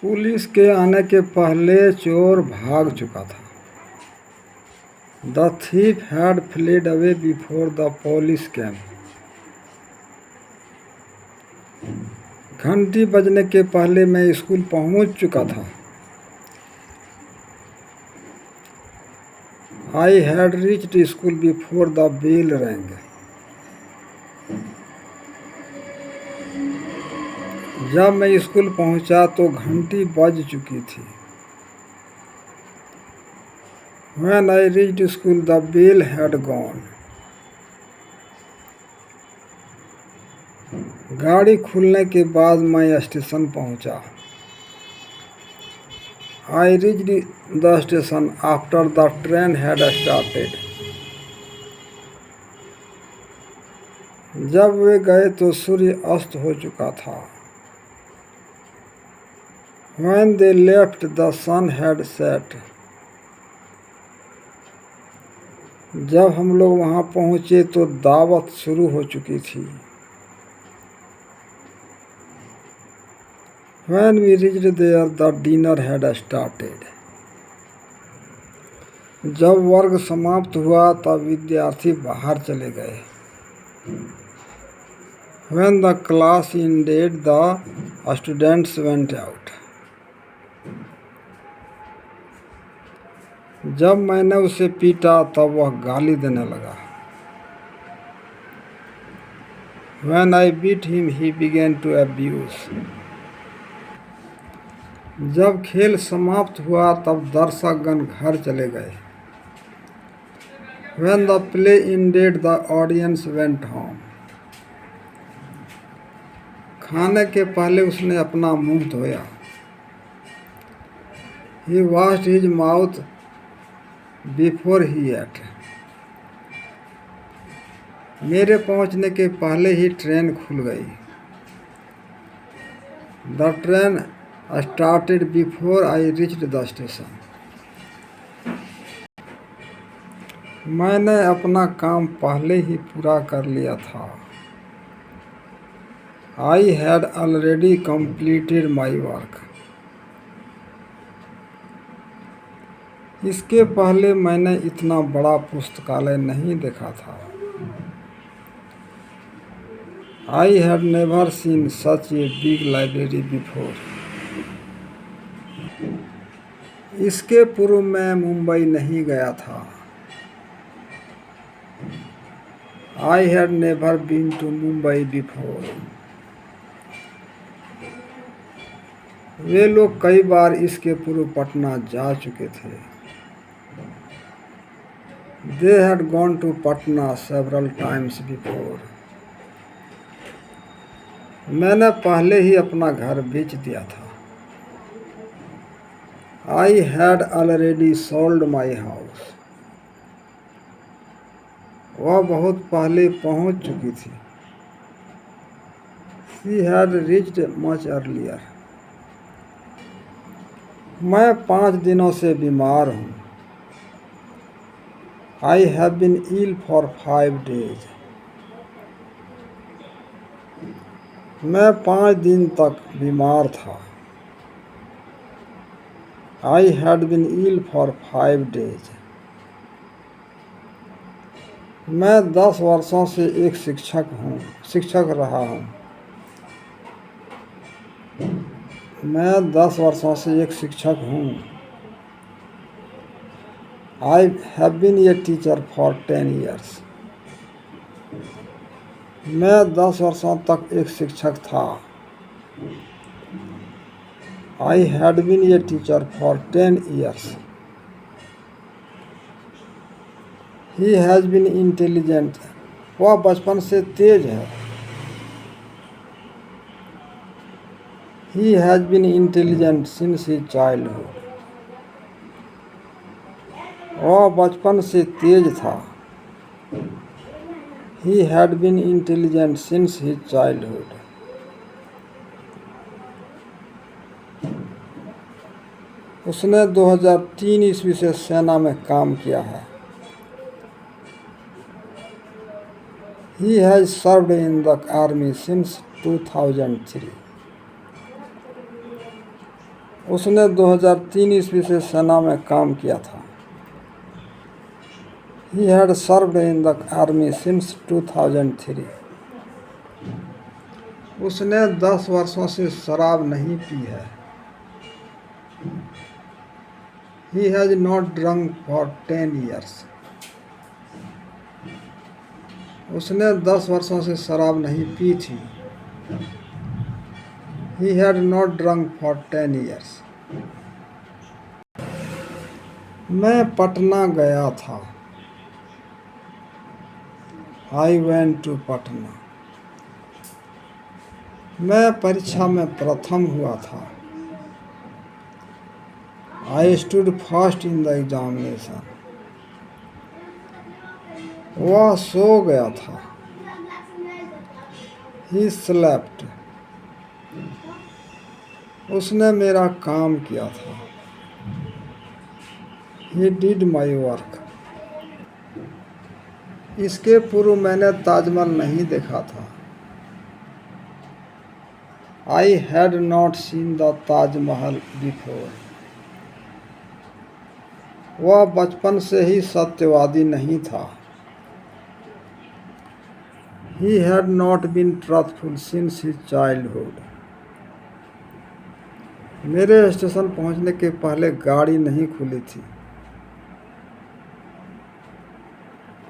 Police के आने के पहले चोर भाग चुका था। The thief had fled away before the police came. घंटी बजने के पहले मैं स्कूल पहुंच चुका था। I had reached school before the bell rang. जब मैं स्कूल पहुंचा तो घंटी बज चुकी थी। When I reached school, the bell had gone. गाड़ी खुलने के बाद मैं स्टेशन पहुंचा। I reached the station after the train had started. जब वे गए तो सूर्य अस्त हो चुका था। When they left, the sun had set. जब हम लोग वहां पहुंचे तो दावत शुरू हो चुकी थी। When we reached there, the dinner had started. जब वर्ग समाप्त हुआ तब विद्यार्थी बाहर चले गए। When the class ended, the students went out. जब मैंने उसे पीटा तब वह गाली देने लगा। When I beat him, he began to abuse. जब खेल समाप्त हुआ तब दर्शकगण घर चले गए। When the play ended, the audience went home. खाने के पहले उसने अपना मुंह धोया। He washed his mouth before he ate. मेरे पहुंचने के पहले ही ट्रेन खुल गई। The train started before I reached the station. मैंने अपना काम पहले ही पूरा कर लिया था। I had already completed my work. इसके पहले मैंने इतना बड़ा पुस्तकालय नहीं देखा था। I had never seen such a big library before. इसके पूर्व मैं मुंबई नहीं गया था। I had never been to Mumbai before. वे लोग कई बार इसके पूर्व पटना जा चुके थे। They had gone to Patna several times before. मैंने पहले ही अपना घर बेच दिया था। I had already sold my house. वह बहुत पहले पहुंच चुकी थी। She had reached much earlier. मैं 5 दिनों से बीमार हूँ। I have been ill for 5 days. मैं 5 दिन तक बीमार था। I had been ill for 5 days. मैं 10 वर्षों से एक शिक्षक रहा हूँ। मैं 10 वर्षों से एक शिक्षक हूँ। I have been a teacher for 10 years. मैं 10 वर्षों तक एक शिक्षक था। I had been a teacher for 10 years. He has been intelligent. वह बचपन से तेज है। He has been intelligent since his childhood. वह बचपन से तेज था। He had been intelligent since his childhood. उसने 2003 ईस्वी से सेना में काम किया है। He has served in the army since 2003. उसने 2003 ईस्वी से सेना में काम किया था। He had served in the army since 2003. उसने 10 वर्षों से शराब नहीं पी है। He has not drunk for 10 years. उसने 10 वर्षों से शराब नहीं पी थी। He had not drunk for 10 years. मैं पटना गया था। I went to Patna. मैं परीक्षा में प्रथम हुआ था। I stood first in the examination. वह सो गया था। He slept. उसने मेरा काम किया था। He did my work. इसके पूर्व मैंने ताजमहल नहीं देखा था। I had not seen the Taj Mahal before. वह बचपन से ही सत्यवादी नहीं था। He had not been truthful since his childhood. मेरे स्टेशन पहुंचने के पहले गाड़ी नहीं खुली थी।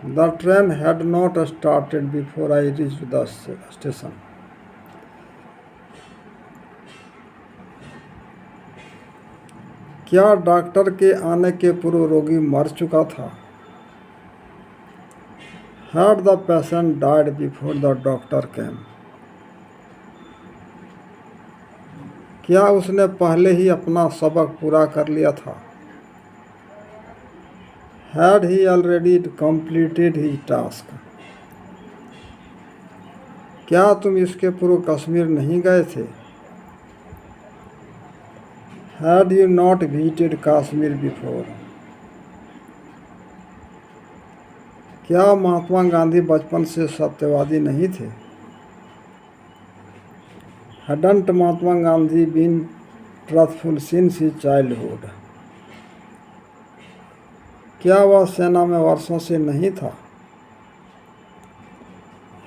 The train had not started before I reached the station. क्या डॉक्टर के आने के पूर्व रोगी मर चुका था? Had the patient died before the doctor came? क्या उसने पहले ही अपना सबक पूरा कर लिया था? Had he already completed his task? क्या तुम इसके पूर्व कश्मीर नहीं गए थे? Had you not visited Kashmir before? क्या महात्मा गांधी बचपन से सत्यवादी नहीं थे? Hadn't Mahatma Gandhi been truthful since his childhood? क्या वह सेना में वर्षों से नहीं था?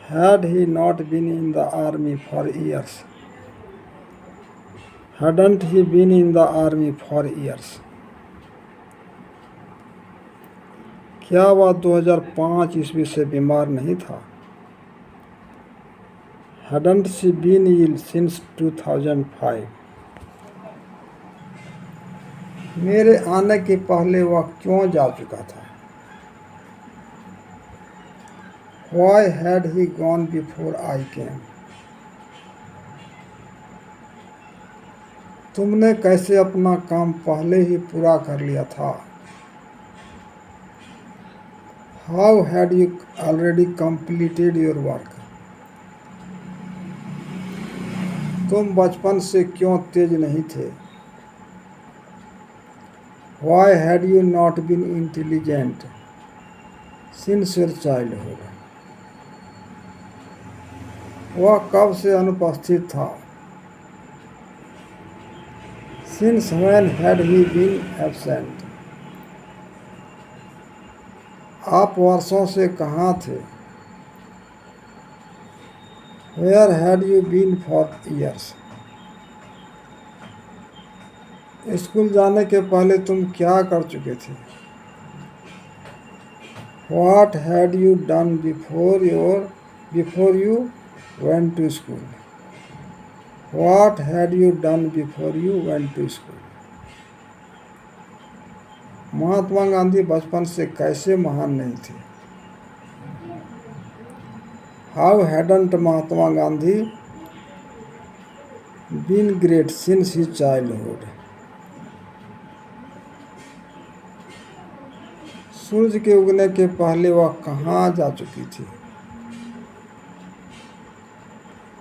Had he not been in the army for years? Hadn't he been in the army for years? क्या वह 2005 ईस्वी से बीमार नहीं था? Hadn't she been ill since 2005? मेरे आने के पहले वह क्यों जा चुका था? Why had he gone before I came? तुमने कैसे अपना काम पहले ही पूरा कर लिया था? How had you already completed your work? तुम बचपन से क्यों तेज नहीं थे? Why had you not been intelligent since your childhood? वह कब से अनुपस्थित था? Since when had he been absent? आप वर्षों से कहाँ थे? Where had you been for years? School जाने के पहले तुम क्या कर चुके थे? What had you done before you went to school? What had you done before you went to school? Mahatma Gandhi बचपन से कैसे महान नहीं थे? How hadn't Mahatma Gandhi been great since his childhood? सूरज के उगने के पहले वह कहाँ जा चुकी थी?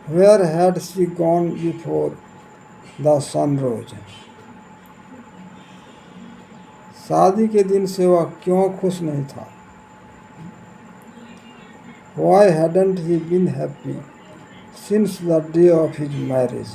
Where had she gone before the sun rose? शादी के दिन से वह क्यों खुश नहीं था? Why hadn't he been happy since the day of his marriage?